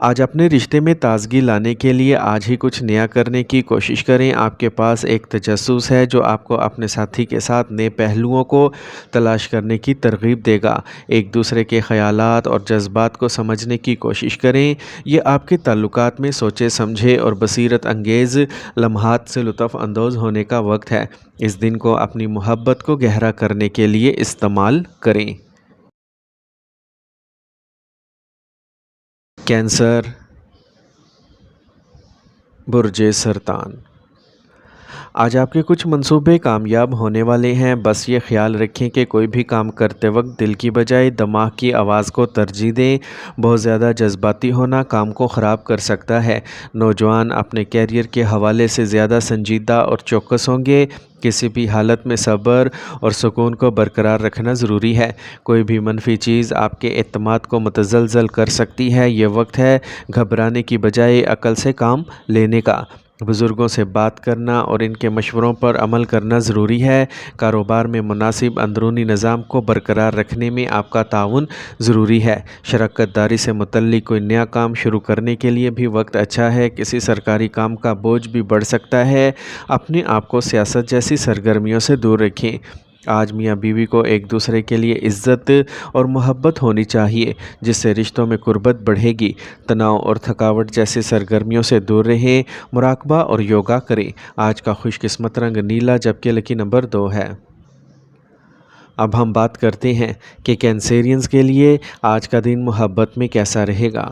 آج اپنے رشتے میں تازگی لانے کے لیے آج ہی کچھ نیا کرنے کی کوشش کریں۔ آپ کے پاس ایک تجسس ہے جو آپ کو اپنے ساتھی کے ساتھ نئے پہلوؤں کو تلاش کرنے کی ترغیب دے گا۔ ایک دوسرے کے خیالات اور جذبات کو سمجھنے کی کوشش کریں۔ یہ آپ کے تعلقات میں سوچے سمجھے اور بصیرت انگیز لمحات سے لطف اندوز ہونے کا وقت ہے۔ اس دن کو اپنی محبت کو گہرا کرنے کے لیے استعمال کریں۔ کینسر، برج سرطان۔ آج آپ کے کچھ منصوبے کامیاب ہونے والے ہیں، بس یہ خیال رکھیں کہ کوئی بھی کام کرتے وقت دل کی بجائے دماغ کی آواز کو ترجیح دیں۔ بہت زیادہ جذباتی ہونا کام کو خراب کر سکتا ہے۔ نوجوان اپنے کیریئر کے حوالے سے زیادہ سنجیدہ اور چوکس ہوں گے۔ کسی بھی حالت میں صبر اور سکون کو برقرار رکھنا ضروری ہے۔ کوئی بھی منفی چیز آپ کے اعتماد کو متزلزل کر سکتی ہے۔ یہ وقت ہے گھبرانے کی بجائے عقل سے کام لینے کا۔ بزرگوں سے بات کرنا اور ان کے مشوروں پر عمل کرنا ضروری ہے۔ کاروبار میں مناسب اندرونی نظام کو برقرار رکھنے میں آپ کا تعاون ضروری ہے۔ شراکت داری سے متعلق کوئی نیا کام شروع کرنے کے لیے بھی وقت اچھا ہے۔ کسی سرکاری کام کا بوجھ بھی بڑھ سکتا ہے۔ اپنے آپ کو سیاست جیسی سرگرمیوں سے دور رکھیں۔ آج میاں بیوی کو ایک دوسرے کے لیے عزت اور محبت ہونی چاہیے، جس سے رشتوں میں قربت بڑھے گی۔ تناؤ اور تھکاوٹ جیسی سرگرمیوں سے دور رہیں۔ مراقبہ اور یوگا کریں۔ آج کا خوش قسمت رنگ نیلا جبکہ لکی نمبر 2 ہے۔ اب ہم بات کرتے ہیں کہ کینسیرینز کے لیے آج کا دن محبت میں کیسا رہے گا۔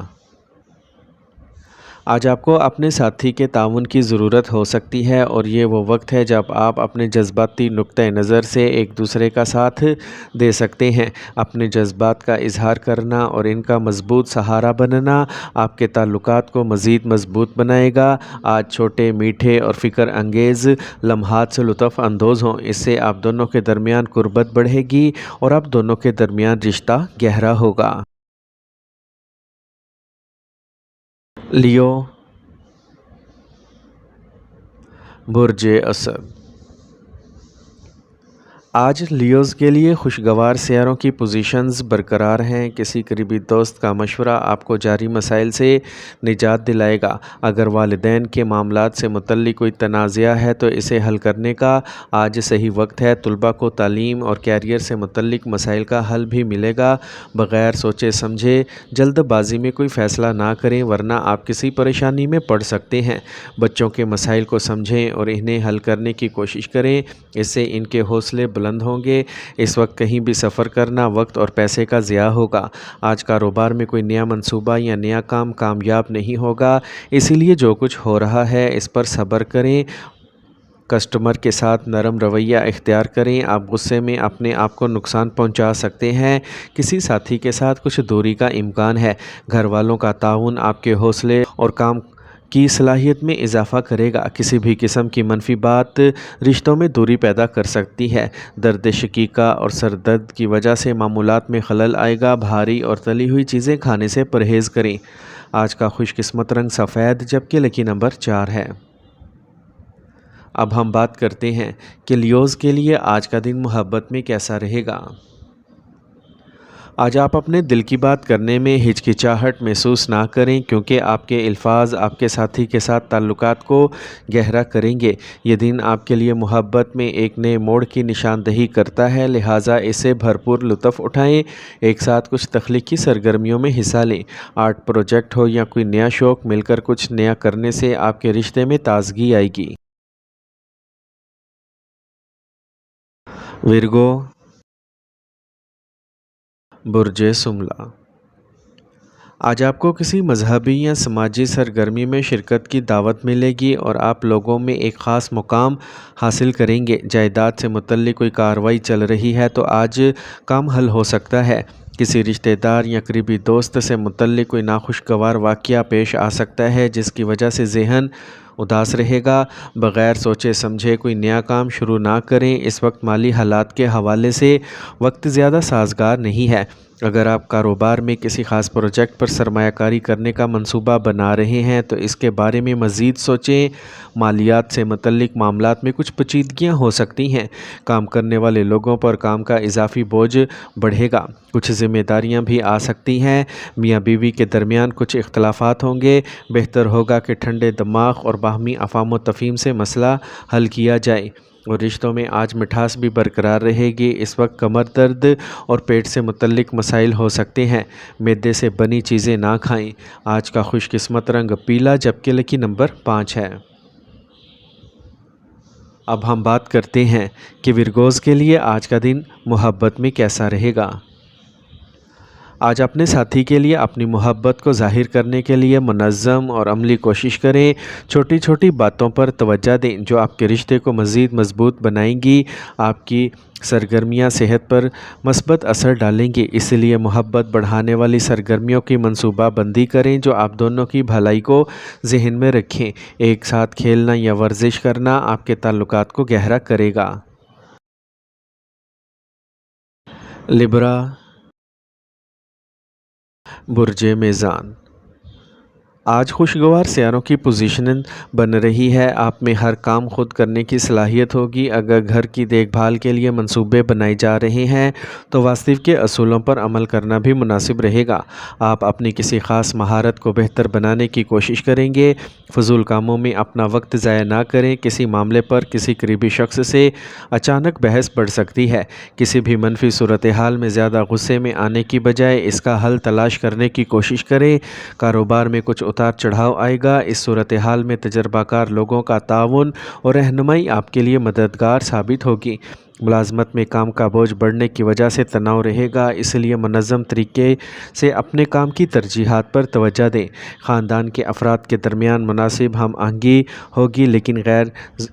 آج آپ کو اپنے ساتھی کے تعاون کی ضرورت ہو سکتی ہے اور یہ وہ وقت ہے جب آپ اپنے جذباتی نقطہ نظر سے ایک دوسرے کا ساتھ دے سکتے ہیں۔ اپنے جذبات کا اظہار کرنا اور ان کا مضبوط سہارا بننا آپ کے تعلقات کو مزید مضبوط بنائے گا۔ آج چھوٹے، میٹھے اور فکر انگیز لمحات سے لطف اندوز ہوں۔ اس سے آپ دونوں کے درمیان قربت بڑھے گی اور آپ دونوں کے درمیان رشتہ گہرا ہوگا۔ لیو، برج اسد۔ آج لیوز کے لیے خوشگوار سیاروں کی پوزیشنز برقرار ہیں۔ کسی قریبی دوست کا مشورہ آپ کو جاری مسائل سے نجات دلائے گا۔ اگر والدین کے معاملات سے متعلق کوئی تنازعہ ہے تو اسے حل کرنے کا آج صحیح وقت ہے۔ طلباء کو تعلیم اور کیریئر سے متعلق مسائل کا حل بھی ملے گا۔ بغیر سوچے سمجھے جلد بازی میں کوئی فیصلہ نہ کریں ورنہ آپ کسی پریشانی میں پڑ سکتے ہیں۔ بچوں کے مسائل کو سمجھیں اور انہیں حل کرنے کی کوشش کریں، اس سے ان کے حوصلے بلند ہوں گے۔ اس وقت کہیں بھی سفر کرنا وقت اور پیسے کا ضیاع ہوگا۔ آج کاروبار میں کوئی نیا منصوبہ یا نیا کام کامیاب نہیں ہوگا، اسی لیے جو کچھ ہو رہا ہے اس پر صبر کریں۔ کسٹمر کے ساتھ نرم رویہ اختیار کریں۔ آپ غصے میں اپنے آپ کو نقصان پہنچا سکتے ہیں۔ کسی ساتھی کے ساتھ کچھ دوری کا امکان ہے۔ گھر والوں کا تعاون آپ کے حوصلے اور کام کی صلاحیت میں اضافہ کرے گا۔ کسی بھی قسم کی منفی بات رشتوں میں دوری پیدا کر سکتی ہے۔ درد شقیقہ اور سر درد کی وجہ سے معمولات میں خلل آئے گا۔ بھاری اور تلی ہوئی چیزیں کھانے سے پرہیز کریں۔ آج کا خوش قسمت رنگ سفید جبکہ لکی نمبر 4 ہے۔ اب ہم بات کرتے ہیں کہ لیوز کے لیے آج کا دن محبت میں کیسا رہے گا۔ آج آپ اپنے دل کی بات کرنے میں ہچکچاہٹ محسوس نہ کریں، کیونکہ آپ کے الفاظ آپ کے ساتھی کے ساتھ تعلقات کو گہرا کریں گے۔ یہ دن آپ کے لیے محبت میں ایک نئے موڑ کی نشاندہی کرتا ہے، لہٰذا اسے بھرپور لطف اٹھائیں۔ ایک ساتھ کچھ تخلیقی سرگرمیوں میں حصہ لیں۔ آرٹ پروجیکٹ ہو یا کوئی نیا شوق، مل کر کچھ نیا کرنے سے آپ کے رشتے میں تازگی آئے گی۔ ورگو، برج سملہ۔ آج آپ کو کسی مذہبی یا سماجی سرگرمی میں شرکت کی دعوت ملے گی اور آپ لوگوں میں ایک خاص مقام حاصل کریں گے۔ جائیداد سے متعلق کوئی کارروائی چل رہی ہے تو آج کام حل ہو سکتا ہے۔ کسی رشتہ دار یا قریبی دوست سے متعلق کوئی ناخوشگوار واقعہ پیش آ سکتا ہے جس کی وجہ سے ذہن اداس رہے گا۔ بغیر سوچے سمجھے کوئی نیا کام شروع نہ کریں۔ اس وقت مالی حالات کے حوالے سے وقت زیادہ سازگار نہیں ہے۔ اگر آپ کاروبار میں کسی خاص پروجیکٹ پر سرمایہ کاری کرنے کا منصوبہ بنا رہے ہیں تو اس کے بارے میں مزید سوچیں۔ مالیات سے متعلق معاملات میں کچھ پیچیدگیاں ہو سکتی ہیں۔ کام کرنے والے لوگوں پر کام کا اضافی بوجھ بڑھے گا۔ کچھ ذمہ داریاں بھی آ سکتی ہیں۔ میاں بیوی کے درمیان کچھ اختلافات ہوں گے۔ بہتر ہوگا کہ ٹھنڈے دماغ اور باہمی افہام و تفہیم سے مسئلہ حل کیا جائے، اور رشتوں میں آج مٹھاس بھی برقرار رہے گی۔ اس وقت کمر درد اور پیٹ سے متعلق مسائل ہو سکتے ہیں۔ میدے سے بنی چیزیں نہ کھائیں۔ آج کا خوش قسمت رنگ پیلا، جبکہ لکی نمبر 5 ہے۔ اب ہم بات کرتے ہیں کہ ورگوز کے لیے آج کا دن محبت میں کیسا رہے گا۔ آج اپنے ساتھی کے لیے اپنی محبت کو ظاہر کرنے کے لیے منظم اور عملی کوشش کریں۔ چھوٹی چھوٹی باتوں پر توجہ دیں جو آپ کے رشتے کو مزید مضبوط بنائیں گی۔ آپ کی سرگرمیاں صحت پر مثبت اثر ڈالیں گی، اس لیے محبت بڑھانے والی سرگرمیوں کی منصوبہ بندی کریں جو آپ دونوں کی بھلائی کو ذہن میں رکھیں۔ ایک ساتھ کھیلنا یا ورزش کرنا آپ کے تعلقات کو گہرا کرے گا۔ لبرا، برج میزان۔ آج خوشگوار سیاروں کی پوزیشن بن رہی ہے۔ آپ میں ہر کام خود کرنے کی صلاحیت ہوگی۔ اگر گھر کی دیکھ بھال کے لیے منصوبے بنائے جا رہے ہیں تو واستو کے اصولوں پر عمل کرنا بھی مناسب رہے گا۔ آپ اپنی کسی خاص مہارت کو بہتر بنانے کی کوشش کریں گے۔ فضول کاموں میں اپنا وقت ضائع نہ کریں۔ کسی معاملے پر کسی قریبی شخص سے اچانک بحث بڑھ سکتی ہے۔ کسی بھی منفی صورتحال میں زیادہ غصے میں آنے کی بجائے اس کا حل تلاش کرنے کی کوشش کریں۔ کاروبار میں کچھ اتار چڑھاؤ آئے گا۔ اس صورتحال میں تجربہ کار لوگوں کا تعاون اور رہنمائی آپ کے لیے مددگار ثابت ہوگی۔ ملازمت میں کام کا بوجھ بڑھنے کی وجہ سے تناؤ رہے گا، اس لیے منظم طریقے سے اپنے کام کی ترجیحات پر توجہ دیں۔ خاندان کے افراد کے درمیان مناسب ہم آہنگی ہوگی، لیکن غیر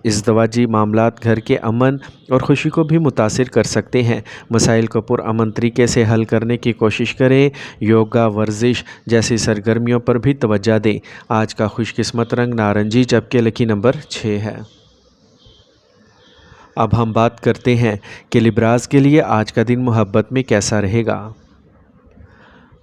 ازدواجی معاملات گھر کے امن اور خوشی کو بھی متاثر کر سکتے ہیں۔ مسائل کو پرامن طریقے سے حل کرنے کی کوشش کریں۔ یوگا، ورزش جیسی سرگرمیوں پر بھی توجہ دیں۔ آج کا خوش قسمت رنگ نارنجی، جبکہ لکی نمبر 6 ہے۔ اب ہم بات کرتے ہیں کہ لبراز کے لیے آج کا دن محبت میں کیسا رہے گا۔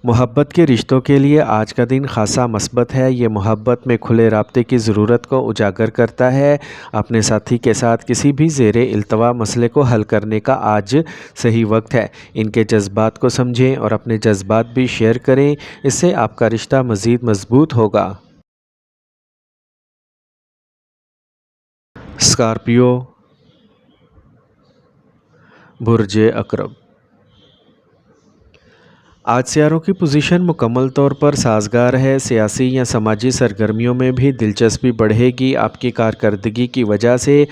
محبت کے رشتوں کے لیے آج کا دن خاصا مثبت ہے۔ یہ محبت میں کھلے رابطے کی ضرورت کو اجاگر کرتا ہے۔ اپنے ساتھی کے ساتھ کسی بھی زیر التوا مسئلے کو حل کرنے کا آج صحیح وقت ہے۔ ان کے جذبات کو سمجھیں اور اپنے جذبات بھی شیئر کریں، اس سے آپ کا رشتہ مزید مضبوط ہوگا۔ اسکارپیو، برج عقرب۔ آج سیاروں کی پوزیشن مکمل طور پر سازگار ہے۔ سیاسی یا سماجی سرگرمیوں میں بھی دلچسپی بڑھے گی۔ آپ کی کارکردگی کی وجہ سے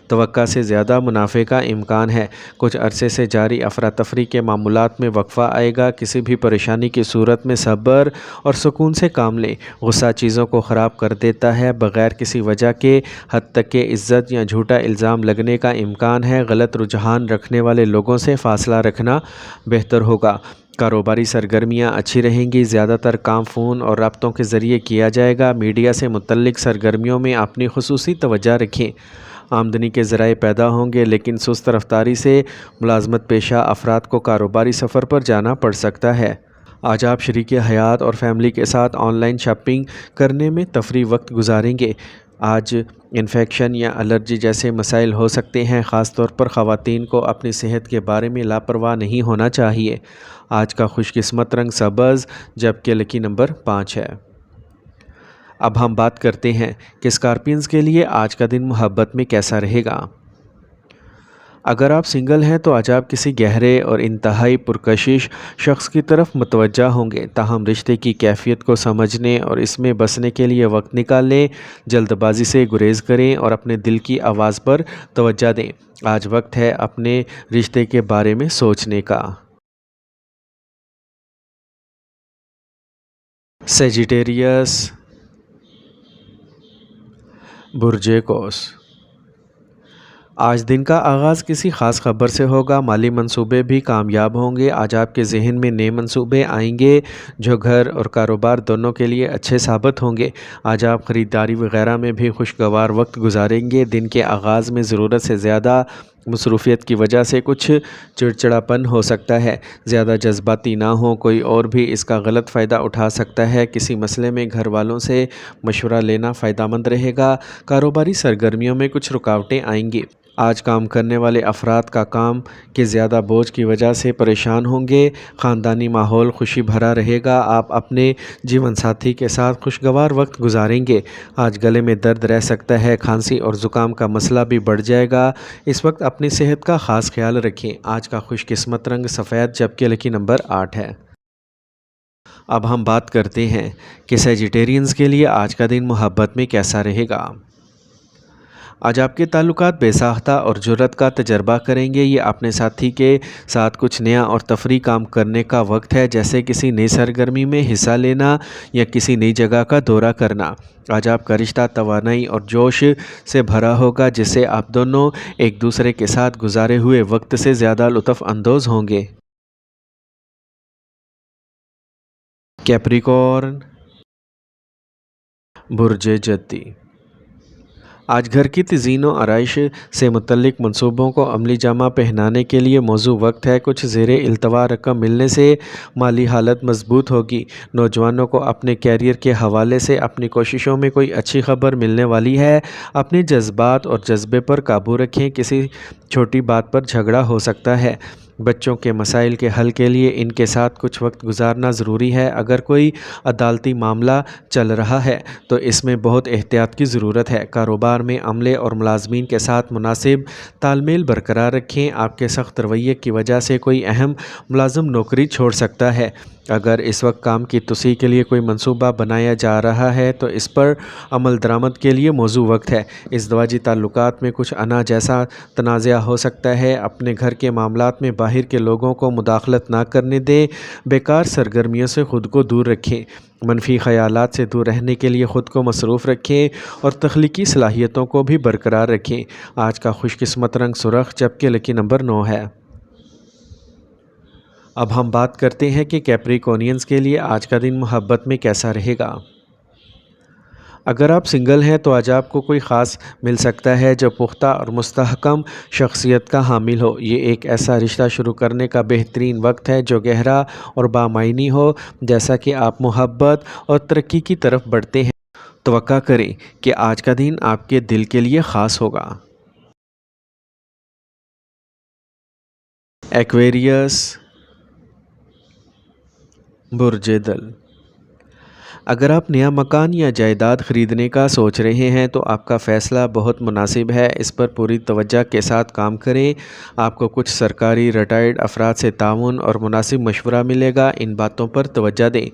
توقع سے زیادہ منافع کا امکان ہے۔ کچھ عرصے سے جاری افراتفری کے معاملات میں وقفہ آئے گا۔ کسی بھی پریشانی کی صورت میں صبر اور سکون سے کام لیں۔ غصہ چیزوں کو خراب کر دیتا ہے۔ بغیر کسی وجہ کے حد تک کہ عزت یا جھوٹا الزام لگنے کا امکان ہے۔ غلط رجحان رکھنے والے لوگوں سے فاصلہ رکھنا بہتر ہوگا۔ کاروباری سرگرمیاں اچھی رہیں گی۔ زیادہ تر کام فون اور رابطوں کے ذریعے کیا جائے گا۔ میڈیا سے متعلق سرگرمیوں میں اپنی خصوصی توجہ رکھیں۔ آمدنی کے ذرائع پیدا ہوں گے، لیکن سست رفتاری سے ملازمت پیشہ افراد کو کاروباری سفر پر جانا پڑ سکتا ہے۔ آج آپ شریک حیات اور فیملی کے ساتھ آن لائن شاپنگ کرنے میں تفریح وقت گزاریں گے۔ آج انفیکشن یا الرجی جیسے مسائل ہو سکتے ہیں۔ خاص طور پر خواتین کو اپنی صحت کے بارے میں لاپرواہ نہیں ہونا چاہیے۔ آج کا خوش قسمت رنگ سبز، جبکہ لکی نمبر 5 ہے۔ اب ہم بات کرتے ہیں کہ اسکارپینز کے لیے آج کا دن محبت میں کیسا رہے گا۔ اگر آپ سنگل ہیں تو آج آپ کسی گہرے اور انتہائی پرکشش شخص کی طرف متوجہ ہوں گے، تاہم رشتے کی کیفیت کو سمجھنے اور اس میں بسنے کے لیے وقت نکالیں۔ جلد بازی سے گریز کریں اور اپنے دل کی آواز پر توجہ دیں۔ آج وقت ہے اپنے رشتے کے بارے میں سوچنے کا۔ سیجیٹیریس، برج قوس۔ آج دن کا آغاز کسی خاص خبر سے ہوگا۔ مالی منصوبے بھی کامیاب ہوں گے۔ آج آپ کے ذہن میں نئے منصوبے آئیں گے جو گھر اور کاروبار دونوں کے لیے اچھے ثابت ہوں گے۔ آج آپ خریداری وغیرہ میں بھی خوشگوار وقت گزاریں گے۔ دن کے آغاز میں ضرورت سے زیادہ مصروفیت کی وجہ سے کچھ چڑچڑاپن ہو سکتا ہے۔ زیادہ جذباتی نہ ہوں، کوئی اور بھی اس کا غلط فائدہ اٹھا سکتا ہے۔ کسی مسئلے میں گھر والوں سے مشورہ لینا فائدہ مند رہے گا۔ کاروباری سرگرمیوں میں کچھ رکاوٹیں آئیں گی۔ آج کام کرنے والے افراد کا کام کے زیادہ بوجھ کی وجہ سے پریشان ہوں گے۔ خاندانی ماحول خوشی بھرا رہے گا۔ آپ اپنے جیون ساتھی کے ساتھ خوشگوار وقت گزاریں گے۔ آج گلے میں درد رہ سکتا ہے، کھانسی اور زکام کا مسئلہ بھی بڑھ جائے گا۔ اس وقت اپنی صحت کا خاص خیال رکھیں۔ آج کا خوش قسمت رنگ سفید جبکہ لکی نمبر 8 ہے۔ اب ہم بات کرتے ہیں کہ سیجیٹیرینز کے لیے آج کا دن محبت میں کیسا رہے گا۔ آج آپ کے تعلقات بے ساختہ اور جرأت کا تجربہ کریں گے۔ یہ اپنے ساتھی کے ساتھ کچھ نیا اور تفریحی کام کرنے کا وقت ہے، جیسے کسی نئی سرگرمی میں حصہ لینا یا کسی نئی جگہ کا دورہ کرنا۔ آج آپ کا رشتہ توانائی اور جوش سے بھرا ہوگا، جس سے آپ دونوں ایک دوسرے کے ساتھ گزارے ہوئے وقت سے زیادہ لطف اندوز ہوں گے۔ کیپریکورن، برج جدی۔ آج گھر کی تزئین و آرائش سے متعلق منصوبوں کو عملی جامہ پہنانے کے لیے موزوں وقت ہے۔ کچھ زیر التوا رقم ملنے سے مالی حالت مضبوط ہوگی۔ نوجوانوں کو اپنے کیریئر کے حوالے سے اپنی کوششوں میں کوئی اچھی خبر ملنے والی ہے۔ اپنے جذبات اور جذبے پر قابو رکھیں، کسی چھوٹی بات پر جھگڑا ہو سکتا ہے۔ بچوں کے مسائل کے حل کے لیے ان کے ساتھ کچھ وقت گزارنا ضروری ہے۔ اگر کوئی عدالتی معاملہ چل رہا ہے تو اس میں بہت احتیاط کی ضرورت ہے۔ کاروبار میں عملے اور ملازمین کے ساتھ مناسب تال میل برقرار رکھیں۔ آپ کے سخت رویے کی وجہ سے کوئی اہم ملازم نوکری چھوڑ سکتا ہے۔ اگر اس وقت کام کی توسیع کے لیے کوئی منصوبہ بنایا جا رہا ہے تو اس پر عمل درآمد کے لیے موزوں وقت ہے۔ ازدواجی تعلقات میں کچھ انا جیسا تنازعہ ہو سکتا ہے۔ اپنے گھر کے معاملات میں باہر کے لوگوں کو مداخلت نہ کرنے دیں۔ بیکار سرگرمیوں سے خود کو دور رکھیں۔ منفی خیالات سے دور رہنے کے لیے خود کو مصروف رکھیں اور تخلیقی صلاحیتوں کو بھی برقرار رکھیں۔ آج کا خوش قسمت رنگ سرخ جبکہ لکی نمبر 9 ہے۔ اب ہم بات کرتے ہیں کہ کیپریکونینز کے لیے آج کا دن محبت میں کیسا رہے گا۔ اگر آپ سنگل ہیں تو آج آپ کو کوئی خاص مل سکتا ہے جو پختہ اور مستحکم شخصیت کا حامل ہو۔ یہ ایک ایسا رشتہ شروع کرنے کا بہترین وقت ہے جو گہرا اور بامعنی ہو۔ جیسا کہ آپ محبت اور ترقی کی طرف بڑھتے ہیں، توقع کریں کہ آج کا دن آپ کے دل کے لیے خاص ہوگا۔ ایکویریس، برج دل۔ اگر آپ نیا مکان یا جائیداد خریدنے کا سوچ رہے ہیں تو آپ کا فیصلہ بہت مناسب ہے۔ اس پر پوری توجہ کے ساتھ کام کریں۔ آپ کو کچھ سرکاری ریٹائرڈ افراد سے تعاون اور مناسب مشورہ ملے گا، ان باتوں پر توجہ دیں۔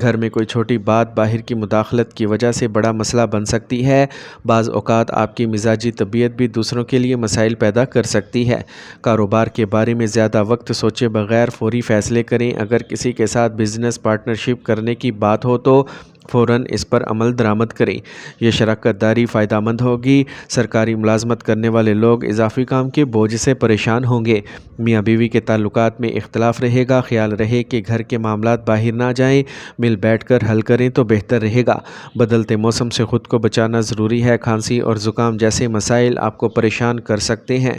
گھر میں کوئی چھوٹی بات باہر کی مداخلت کی وجہ سے بڑا مسئلہ بن سکتی ہے۔ بعض اوقات آپ کی مزاجی طبیعت بھی دوسروں کے لیے مسائل پیدا کر سکتی ہے۔ کاروبار کے بارے میں زیادہ وقت سوچے بغیر فوری فیصلے کریں۔ اگر کسی کے ساتھ بزنس پارٹنرشپ کرنے کی بات ہو تو فوراً اس پر عمل درآمد کریں۔ یہ شراکت داری فائدہ مند ہوگی۔ سرکاری ملازمت کرنے والے لوگ اضافی کام کے بوجھ سے پریشان ہوں گے۔ میاں بیوی کے تعلقات میں اختلاف رہے گا۔ خیال رہے کہ گھر کے معاملات باہر نہ جائیں، مل بیٹھ کر حل کریں تو بہتر رہے گا۔ بدلتے موسم سے خود کو بچانا ضروری ہے۔ کھانسی اور زکام جیسے مسائل آپ کو پریشان کر سکتے ہیں۔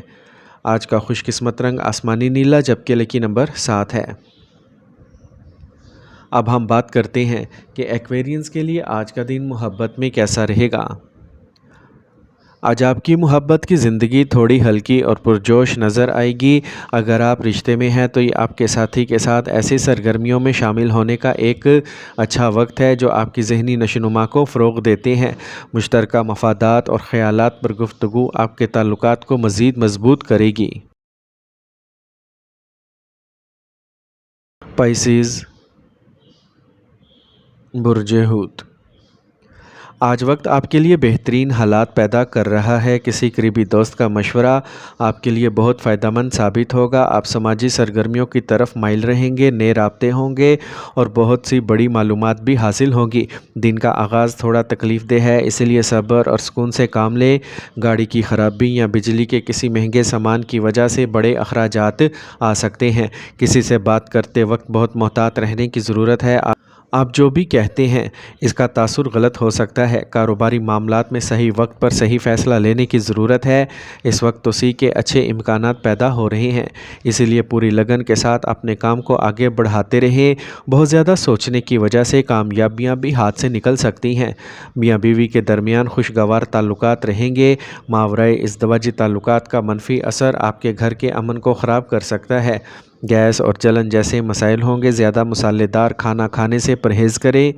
آج کا خوش قسمت رنگ آسمانی نیلا جبکہ لکی نمبر 7 ہے۔ اب ہم بات کرتے ہیں کہ ایکویرینز کے لیے آج کا دن محبت میں کیسا رہے گا۔ آج آپ کی محبت کی زندگی تھوڑی ہلکی اور پرجوش نظر آئے گی۔ اگر آپ رشتے میں ہیں تو یہ آپ کے ساتھی کے ساتھ ایسی سرگرمیوں میں شامل ہونے کا ایک اچھا وقت ہے جو آپ کی ذہنی نشوونما کو فروغ دیتے ہیں۔ مشترکہ مفادات اور خیالات پر گفتگو آپ کے تعلقات کو مزید مضبوط کرے گی۔ پائسیز، برج حوت۔ آج وقت آپ کے لیے بہترین حالات پیدا کر رہا ہے۔ کسی قریبی دوست کا مشورہ آپ کے لیے بہت فائدہ مند ثابت ہوگا۔ آپ سماجی سرگرمیوں کی طرف مائل رہیں گے، نئے رابطے ہوں گے اور بہت سی بڑی معلومات بھی حاصل ہوں گی۔ دن کا آغاز تھوڑا تکلیف دہ ہے، اس لیے صبر اور سکون سے کام لیں۔ گاڑی کی خرابی یا بجلی کے کسی مہنگے سامان کی وجہ سے بڑے اخراجات آ سکتے ہیں۔ کسی سے بات کرتے وقت بہت محتاط رہنے کی ضرورت ہے۔ آپ جو بھی کہتے ہیں اس کا تاثر غلط ہو سکتا ہے۔ کاروباری معاملات میں صحیح وقت پر صحیح فیصلہ لینے کی ضرورت ہے۔ اس وقت توسیع کے اچھے امکانات پیدا ہو رہے ہیں، اسی لیے پوری لگن کے ساتھ اپنے کام کو آگے بڑھاتے رہیں۔ بہت زیادہ سوچنے کی وجہ سے کامیابیاں بھی ہاتھ سے نکل سکتی ہیں۔ میاں بیوی کے درمیان خوشگوار تعلقات رہیں گے۔ ماورائے ازدواجی تعلقات کا منفی اثر آپ کے گھر کے امن کو خراب کر سکتا ہے۔ گیس اور جلن جیسے مسائل ہوں گے۔ زیادہ مسالے دار کھانا کھانے سے پرہیز کریں۔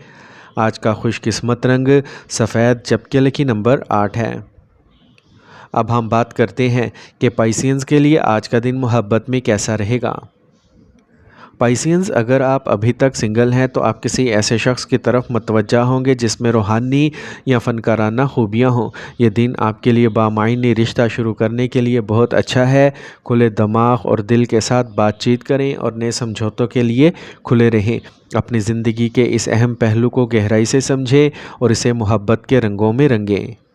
آج کا خوش قسمت رنگ سفید جبکہ لکی نمبر 8 ہے۔ اب ہم بات کرتے ہیں کہ پائسینز کے لیے آج کا دن محبت میں کیسا رہے گا۔ پائسینز، اگر آپ ابھی تک سنگل ہیں تو آپ کسی ایسے شخص کی طرف متوجہ ہوں گے جس میں روحانی یا فنکارانہ خوبیاں ہوں۔ یہ دن آپ کے لیے بامعنی رشتہ شروع کرنے کے لیے بہت اچھا ہے۔ کھلے دماغ اور دل کے ساتھ بات چیت کریں اور نئے سمجھوتوں کے لیے کھلے رہیں۔ اپنی زندگی کے اس اہم پہلو کو گہرائی سے سمجھیں اور اسے محبت کے رنگوں میں رنگیں۔